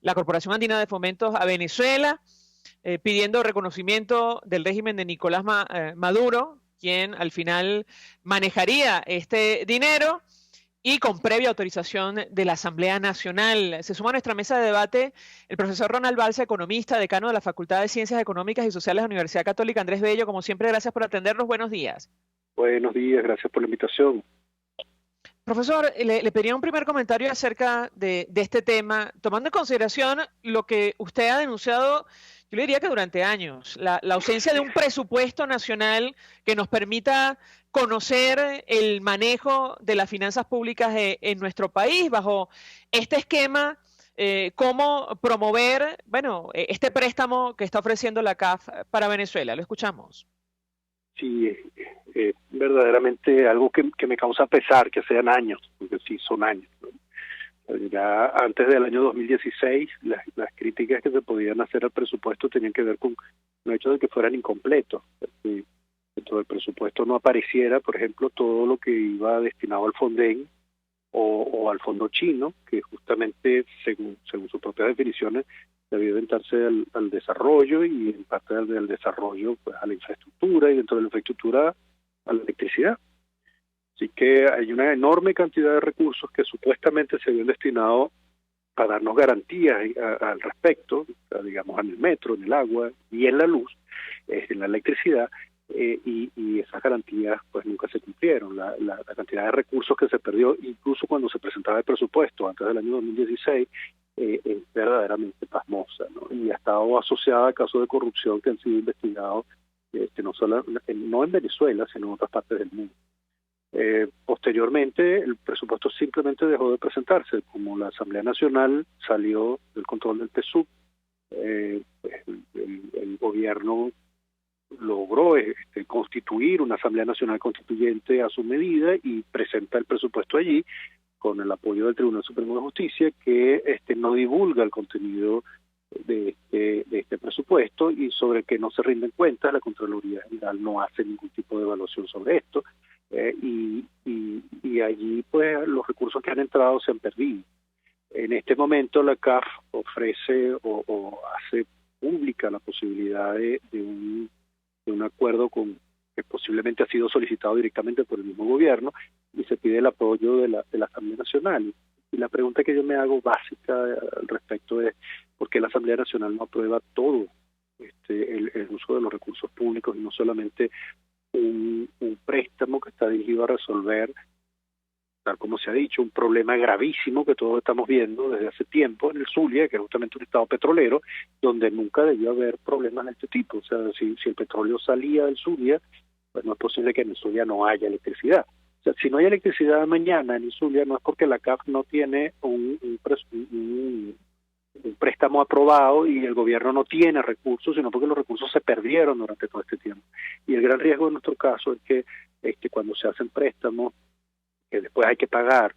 la Corporación Andina de Fomentos a Venezuela, pidiendo reconocimiento del régimen de Nicolás Maduro, quien al final manejaría este dinero, y con previa autorización de la Asamblea Nacional. Se suma a nuestra mesa de debate el profesor Ronald Balsa, economista, decano de la Facultad de Ciencias Económicas y Sociales de la Universidad Católica Andrés Bello. Como siempre, gracias por atendernos. Buenos días. Buenos días, gracias por la invitación. Profesor, le pediría un primer comentario acerca de este tema, tomando en consideración lo que usted ha denunciado, yo le diría que durante años, la ausencia de un presupuesto nacional que nos permita conocer el manejo de las finanzas públicas en nuestro país bajo este esquema, cómo promover, bueno, este préstamo que está ofreciendo la CAF para Venezuela. Lo escuchamos. Sí, verdaderamente algo que me causa pesar que sean años, porque sí son años, ¿no? Ya antes del año 2016, las críticas que se podían hacer al presupuesto tenían que ver con el hecho de que fueran incompletos. Dentro del presupuesto no apareciera, por ejemplo, todo lo que iba destinado al Fonden o al Fondo Chino, que justamente, según sus propias definiciones, debía orientarse al desarrollo y en parte del desarrollo pues, a la infraestructura y dentro de la infraestructura a la electricidad. Así que hay una enorme cantidad de recursos que supuestamente se habían destinado a darnos garantías al respecto, digamos en el metro, en el agua y en la luz, en la electricidad, y esas garantías pues nunca se cumplieron. La cantidad de recursos que se perdió, incluso cuando se presentaba el presupuesto antes del año 2016, es verdaderamente pasmosa, ¿no? Y ha estado asociada a casos de corrupción que han sido investigados no en Venezuela, sino en otras partes del mundo. Posteriormente, el presupuesto simplemente dejó de presentarse. Como la Asamblea Nacional salió del control del PSUV, pues el gobierno logró constituir una Asamblea Nacional Constituyente a su medida y presenta el presupuesto allí con el apoyo del Tribunal Supremo de Justicia, que no divulga el contenido de este presupuesto y sobre el que no se rinden cuentas. La Contraloría General no hace ningún tipo de evaluación sobre esto, y allí pues los recursos que han entrado se han perdido. En este momento la CAF ofrece o hace pública la posibilidad de un acuerdo que posiblemente ha sido solicitado directamente por el mismo gobierno, y se pide el apoyo de la Asamblea Nacional. Y la pregunta que yo me hago básica al respecto es ¿por qué la Asamblea Nacional no aprueba todo el uso de los recursos públicos y no solamente un préstamo que está dirigido a resolver, tal como se ha dicho, un problema gravísimo que todos estamos viendo desde hace tiempo en el Zulia, que es justamente un estado petrolero, donde nunca debió haber problemas de este tipo? O sea, si el petróleo salía del Zulia, pues no es posible que en el Zulia no haya electricidad. O sea, si no hay electricidad mañana en el Zulia, no es porque la CAF no tiene un préstamo aprobado y el gobierno no tiene recursos, sino porque los recursos se perdieron durante todo este tiempo. Y el gran riesgo en nuestro caso es que cuando se hacen préstamos que después hay que pagar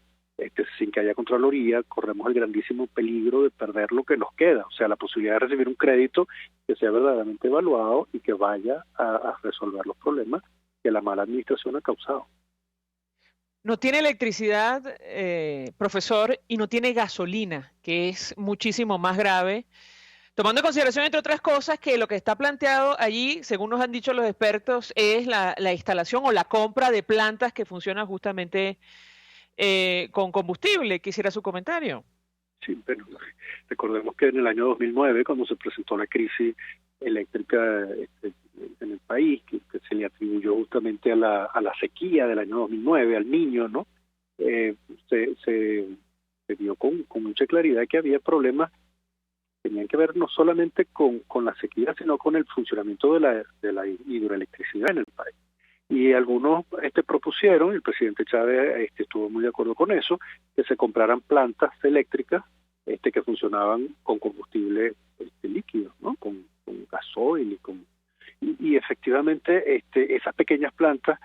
sin que haya Contraloría, corremos el grandísimo peligro de perder lo que nos queda, o sea, la posibilidad de recibir un crédito que sea verdaderamente evaluado y que vaya a resolver los problemas que la mala administración ha causado. No tiene electricidad, profesor, y no tiene gasolina, que es muchísimo más grave, tomando en consideración, entre otras cosas, que lo que está planteado allí, según nos han dicho los expertos, es la instalación o la compra de plantas que funcionan justamente con combustible. Quisiera su comentario. Sí, pero recordemos que en el año 2009, cuando se presentó la crisis eléctrica en el país, que se le atribuyó justamente a la sequía del año 2009, al Niño, ¿no? Se vio con mucha claridad que había problemas que tenían que ver no solamente con la sequía, sino con el funcionamiento de la hidroelectricidad en el país. Y algunos propusieron, el presidente Chávez estuvo muy de acuerdo con eso, que se compraran plantas eléctricas que funcionaban con combustible líquido, ¿no? Con gasoil y efectivamente esas pequeñas plantas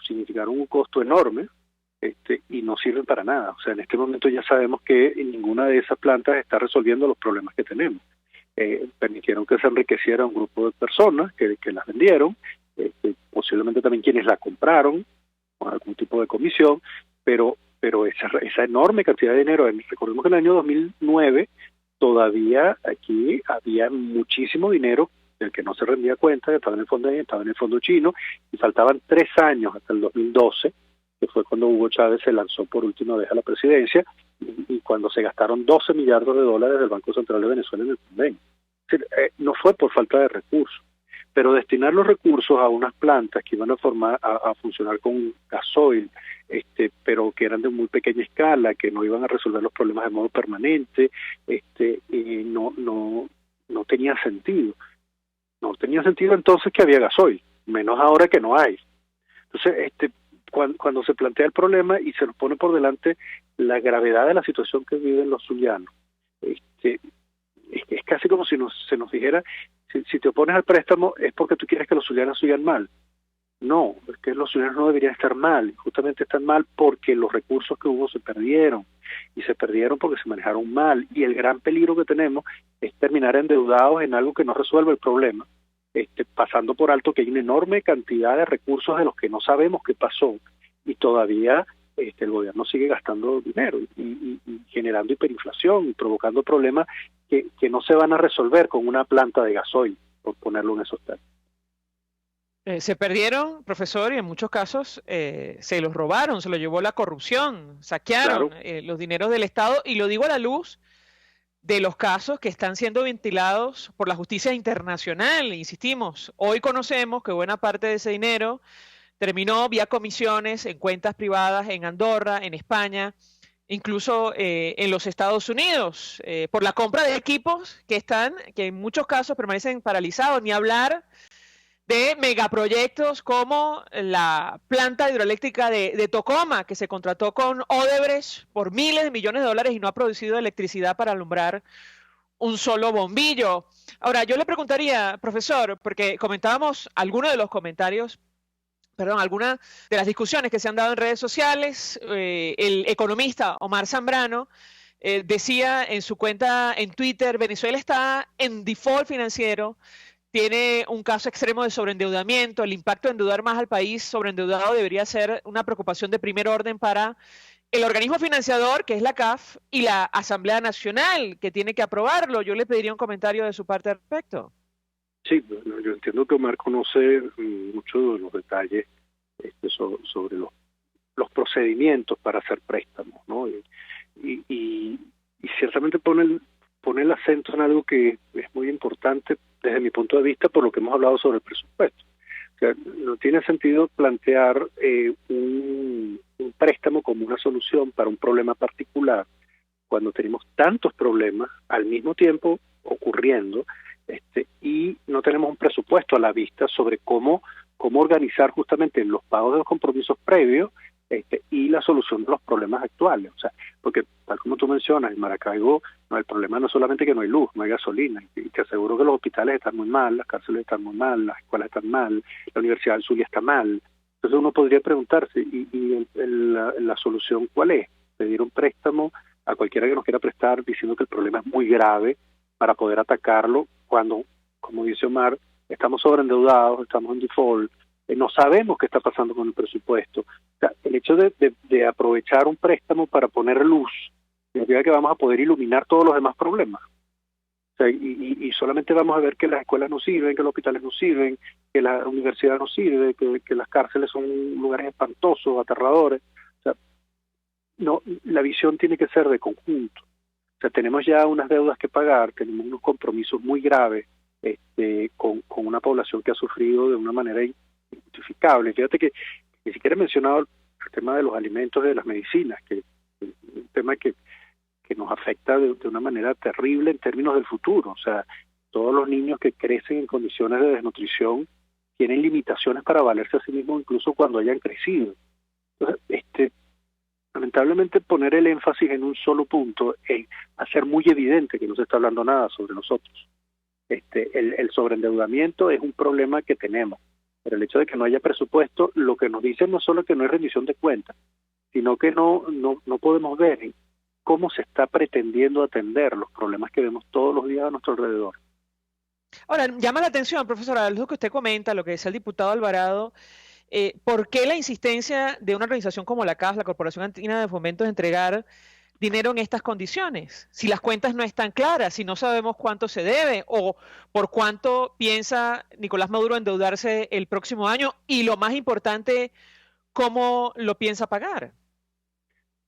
significaron un costo enorme y no sirven para nada. O sea, en este momento ya sabemos que ninguna de esas plantas está resolviendo los problemas que tenemos. Permitieron que se enriqueciera un grupo de personas que las vendieron, posiblemente también quienes la compraron con algún tipo de comisión, pero esa enorme cantidad de dinero, recordemos que en el año 2009 todavía aquí había muchísimo dinero del que no se rendía cuenta, que estaba en el fondo chino, y faltaban 3 años hasta el 2012, que fue cuando Hugo Chávez se lanzó por última vez a la presidencia, y cuando se gastaron $12 millardos del Banco Central de Venezuela en el convenio. Es decir, no fue por falta de recursos, pero destinar los recursos a unas plantas que iban a funcionar con gasoil, pero que eran de muy pequeña escala, que no iban a resolver los problemas de modo permanente, no tenía sentido. No tenía sentido entonces que había gasoil, menos ahora que no hay. Entonces, cuando se plantea el problema y se nos pone por delante la gravedad de la situación que viven los zulianos, es casi como si se nos dijera, si te opones al préstamo es porque tú quieres que los zulianos sigan mal. No, es que los zulianos no deberían estar mal, justamente están mal porque los recursos que hubo se perdieron, y se perdieron porque se manejaron mal, y el gran peligro que tenemos es terminar endeudados en algo que no resuelve el problema, pasando por alto que hay una enorme cantidad de recursos de los que no sabemos qué pasó, y todavía el gobierno sigue gastando dinero y generando hiperinflación y provocando problemas que no se van a resolver con una planta de gasoil, por ponerlo en esos términos. Se perdieron, profesor, y en muchos casos se los robaron, se los llevó la corrupción, saquearon los dineros del Estado, y lo digo a la luz de los casos que están siendo ventilados por la justicia internacional. Insistimos, hoy conocemos que buena parte de ese dinero terminó vía comisiones en cuentas privadas en Andorra, en España, incluso en los Estados Unidos, por la compra de equipos que en muchos casos permanecen paralizados, ni hablar de megaproyectos como la planta hidroeléctrica de Tocoma, que se contrató con Odebrecht por miles de millones de dólares y no ha producido electricidad para alumbrar un solo bombillo. Ahora, yo le preguntaría, profesor, porque comentábamos algunos de los comentarios, algunas de las discusiones que se han dado en redes sociales. El economista Omar Zambrano decía en su cuenta en Twitter: Venezuela está en default financiero, tiene un caso extremo de sobreendeudamiento, el impacto de endeudar más al país sobreendeudado debería ser una preocupación de primer orden para el organismo financiador, que es la CAF, y la Asamblea Nacional, que tiene que aprobarlo. Yo le pediría un comentario de su parte al respecto. Sí, bueno, yo entiendo que Omar conoce mucho de los detalles sobre los procedimientos para hacer préstamos, ¿no? Y ciertamente pone el acento en algo que es muy importante desde mi punto de vista por lo que hemos hablado sobre el presupuesto. O sea, no tiene sentido plantear un préstamo como una solución para un problema particular cuando tenemos tantos problemas al mismo tiempo ocurriendo, y no tenemos un presupuesto a la vista sobre cómo organizar justamente los pagos de los compromisos previos y la solución de los problemas actuales. O sea, porque tal como tú mencionas, en Maracaibo el problema no es solamente que no hay luz, no hay gasolina, y te aseguro que los hospitales están muy mal, las cárceles están muy mal, las escuelas están mal, la Universidad del Zulia está mal. Entonces uno podría preguntarse, ¿y la solución cuál es? Pedir un préstamo a cualquiera que nos quiera prestar diciendo que el problema es muy grave para poder atacarlo, cuando, como dice Omar, estamos sobreendeudados, estamos en default, no sabemos qué está pasando con el presupuesto. O sea, el hecho de aprovechar un préstamo para poner luz significa que vamos a poder iluminar todos los demás problemas. O sea, y solamente vamos a ver que las escuelas no sirven, que los hospitales no sirven, que la universidad no sirve, que las cárceles son lugares espantosos, aterradores. O sea, no, la visión tiene que ser de conjunto. O sea, tenemos ya unas deudas que pagar, tenemos unos compromisos muy graves con una población que ha sufrido de una manera injustificable. Fíjate que ni siquiera he mencionado el tema de los alimentos y de las medicinas, que es un tema que nos afecta de una manera terrible en términos del futuro. O sea, todos los niños que crecen en condiciones de desnutrición tienen limitaciones para valerse a sí mismos incluso cuando hayan crecido. Entonces, lamentablemente poner el énfasis en un solo punto es hacer muy evidente que no se está hablando nada sobre nosotros. El sobreendeudamiento es un problema que tenemos, pero el hecho de que no haya presupuesto, lo que nos dice no solo que no hay rendición de cuentas, sino que no podemos ver cómo se está pretendiendo atender los problemas que vemos todos los días a nuestro alrededor. Ahora, llama la atención, profesora, lo que usted comenta, lo que decía el diputado Alvarado. ¿Por qué la insistencia de una organización como la CAF, la Corporación Andina de Fomento, de entregar dinero en estas condiciones? Si las cuentas no están claras, si no sabemos cuánto se debe o por cuánto piensa Nicolás Maduro endeudarse el próximo año y, lo más importante, cómo lo piensa pagar.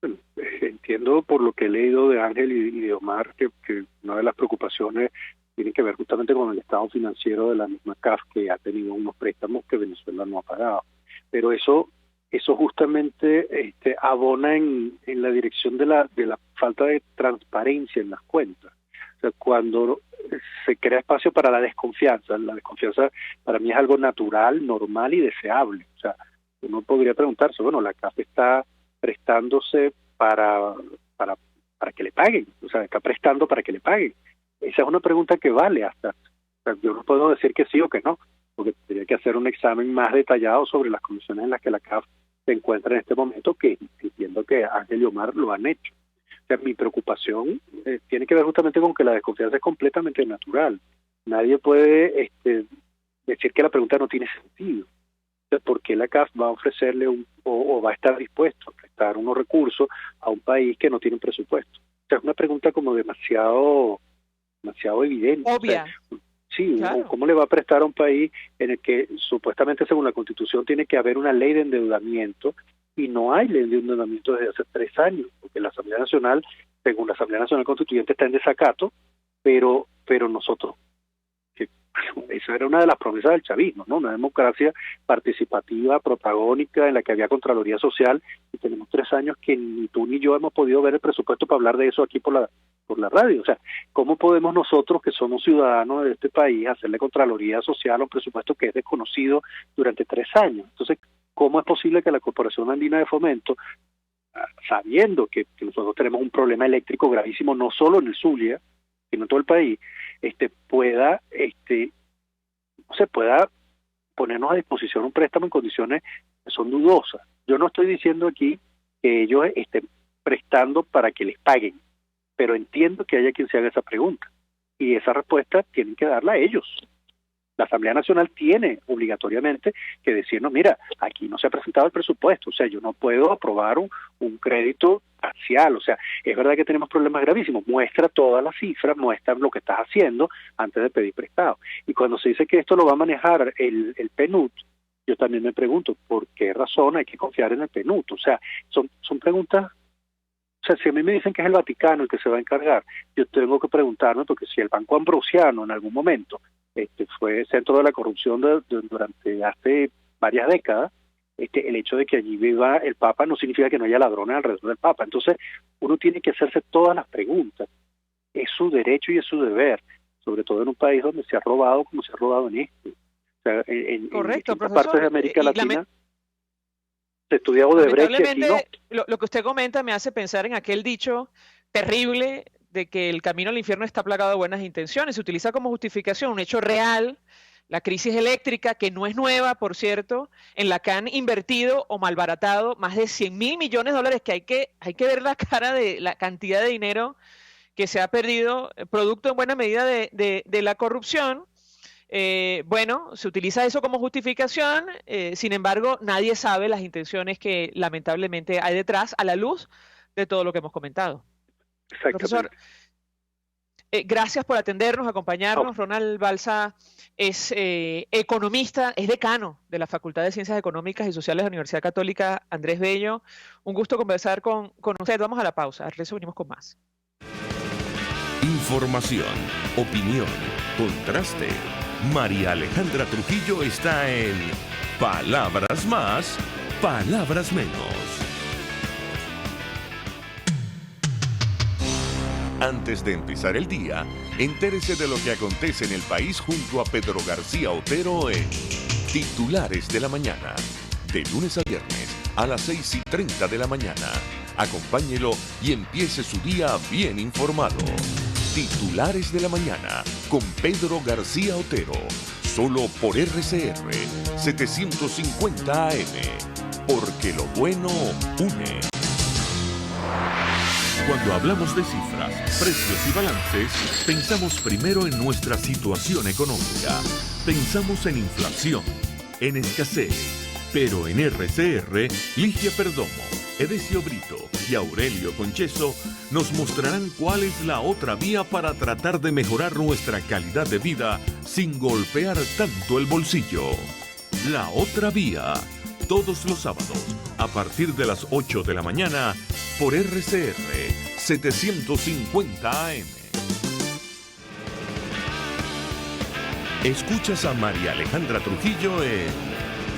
Bueno, entiendo por lo que he leído de Ángel y de Omar que una de las preocupaciones tiene que ver justamente con el estado financiero de la misma CAF, que ha tenido unos préstamos que Venezuela no ha pagado. Pero eso justamente abona en la dirección de la falta de transparencia en las cuentas. O sea, cuando se crea espacio para la desconfianza para mí es algo natural, normal y deseable. O sea, uno podría preguntarse, bueno, la CAF está prestándose para que le paguen, o sea, está prestando para que le paguen. Esa es una pregunta que vale hasta. O sea, yo no puedo decir que sí o que no, porque tendría que hacer un examen más detallado sobre las condiciones en las que la CAF se encuentra en este momento, que entiendo que Ángel y Omar lo han hecho. O sea, mi preocupación tiene que ver justamente con que la desconfianza es completamente natural. Nadie puede decir que la pregunta no tiene sentido. O sea, ¿por qué la CAF va a ofrecerle o va a estar dispuesto a prestar unos recursos a un país que no tiene un presupuesto? O sea, es una pregunta como demasiado evidente. Obvia. O sea, sí, claro. ¿Cómo le va a prestar a un país en el que supuestamente según la Constitución tiene que haber una ley de endeudamiento y no hay ley de endeudamiento desde hace 3 años? Porque la Asamblea Nacional, según la Asamblea Nacional Constituyente, está en desacato, pero nosotros, esa era una de las promesas del chavismo, ¿no? Una democracia participativa, protagónica, en la que había Contraloría Social, y tenemos 3 años que ni tú ni yo hemos podido ver el presupuesto para hablar de eso aquí por por la radio. O sea, ¿cómo podemos nosotros, que somos ciudadanos de este país, hacerle contraloría social a un presupuesto que es desconocido durante 3 años? Entonces, ¿cómo es posible que la Corporación Andina de Fomento, sabiendo que nosotros tenemos un problema eléctrico gravísimo, no solo en el Zulia, sino en todo el país, pueda ponernos a disposición un préstamo en condiciones que son dudosas? Yo no estoy diciendo aquí que ellos estén prestando para que les paguen, pero entiendo que haya quien se haga esa pregunta, y esa respuesta tienen que darla a ellos. La Asamblea Nacional tiene obligatoriamente que decirnos, mira, aquí no se ha presentado el presupuesto, o sea, yo no puedo aprobar un crédito parcial, o sea, es verdad que tenemos problemas gravísimos, muestra todas las cifras, muestra lo que estás haciendo antes de pedir prestado. Y cuando se dice que esto lo va a manejar el PNUD, yo también me pregunto, ¿por qué razón hay que confiar en el PNUD? O sea, son preguntas. O sea, si a mí me dicen que es el Vaticano el que se va a encargar, yo tengo que preguntarme, porque si el Banco Ambrosiano en algún momento fue centro de la corrupción durante hace varias décadas, el hecho de que allí viva el Papa no significa que no haya ladrones alrededor del Papa. Entonces, uno tiene que hacerse todas las preguntas. Es su derecho y es su deber, sobre todo en un país donde se ha robado como se ha robado en este. O sea, en distintas partes de América Latina se estudia Odebrecht y aquí no. Lo que usted comenta me hace pensar en aquel dicho terrible de que el camino al infierno está plagado de buenas intenciones. Se utiliza como justificación un hecho real, la crisis eléctrica, que no es nueva, por cierto, en la que han invertido o malbaratado más de 100.000 millones de dólares, que hay que ver la cara de la cantidad de dinero que se ha perdido, producto en buena medida de la corrupción. Bueno, se utiliza eso como justificación, sin embargo, nadie sabe las intenciones que lamentablemente hay detrás, a la luz de todo lo que hemos comentado. Profesor, gracias por atendernos, acompañarnos. Ronald Balsa es economista, es decano de la Facultad de Ciencias Económicas y Sociales de la Universidad Católica Andrés Bello. Un gusto conversar con usted. Vamos a la pausa, al regreso venimos con más. Información, opinión, contraste. María Alejandra Trujillo está en Palabras Más, Palabras Menos. Antes de empezar el día, entérese de lo que acontece en el país junto a Pedro García Otero en Titulares de la Mañana. De lunes a viernes a las 6:30 de la mañana. Acompáñelo y empiece su día bien informado. Titulares de la Mañana con Pedro García Otero. Solo por RCR 750 AM. Porque lo bueno une. Cuando hablamos de cifras, precios y balances, pensamos primero en nuestra situación económica. Pensamos en inflación, en escasez. Pero en RCR, Ligia Perdomo, Edesio Brito y Aurelio Concheso nos mostrarán cuál es la otra vía para tratar de mejorar nuestra calidad de vida sin golpear tanto el bolsillo. La otra vía, todos los sábados, a partir de las 8 de la mañana, por RCR 750 AM. Escuchas a María Alejandra Trujillo en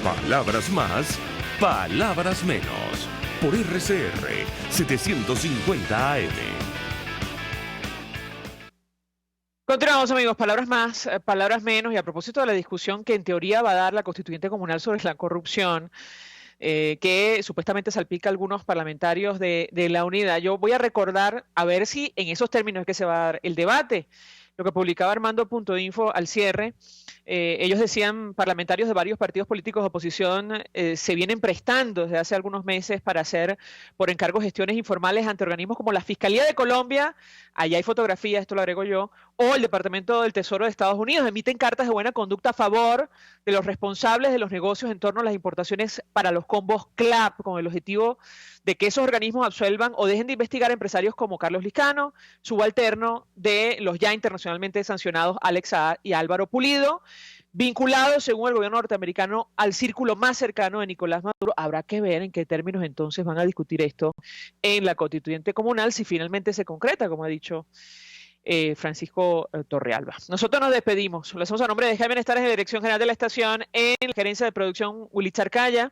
Palabras Más, Palabras Menos, por RCR 750 AM. Continuamos, amigos. Palabras más, palabras menos. Y a propósito de la discusión que en teoría va a dar la Constituyente Comunal sobre la corrupción, que supuestamente salpica a algunos parlamentarios de la unidad, yo voy a recordar, a ver si en esos términos es que se va a dar el debate. Lo que publicaba Armando.info al cierre, ellos decían, parlamentarios de varios partidos políticos de oposición se vienen prestando desde hace algunos meses para hacer por encargo gestiones informales ante organismos como la Fiscalía de Colombia, allá hay fotografías, esto lo agrego yo, o el Departamento del Tesoro de Estados Unidos, emiten cartas de buena conducta a favor de los responsables de los negocios en torno a las importaciones para los combos CLAP, con el objetivo de que esos organismos absuelvan o dejen de investigar a empresarios como Carlos Liscano, subalterno de los ya internacionalmente sancionados Alex Saad y Álvaro Pulido, vinculados, según el gobierno norteamericano, al círculo más cercano de Nicolás Maduro. Habrá que ver en qué términos entonces van a discutir esto en la Constituyente Comunal, si finalmente se concreta, como ha dicho Francisco Torrealba. Nosotros nos despedimos. Lo hacemos a nombre de Jaime Nestares, de Dirección General de la Estación, en la gerencia de producción Willy Charcaya,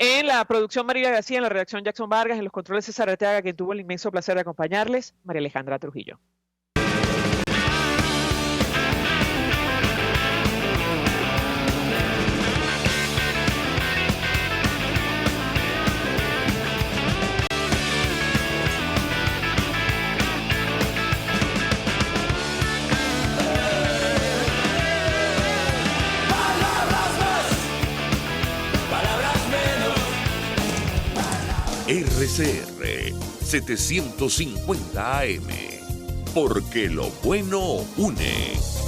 En la producción María García, en la redacción Jackson Vargas, en los controles César Arteaga, quien tuvo el inmenso placer de acompañarles, María Alejandra Trujillo. RCR 750 AM, porque lo bueno une.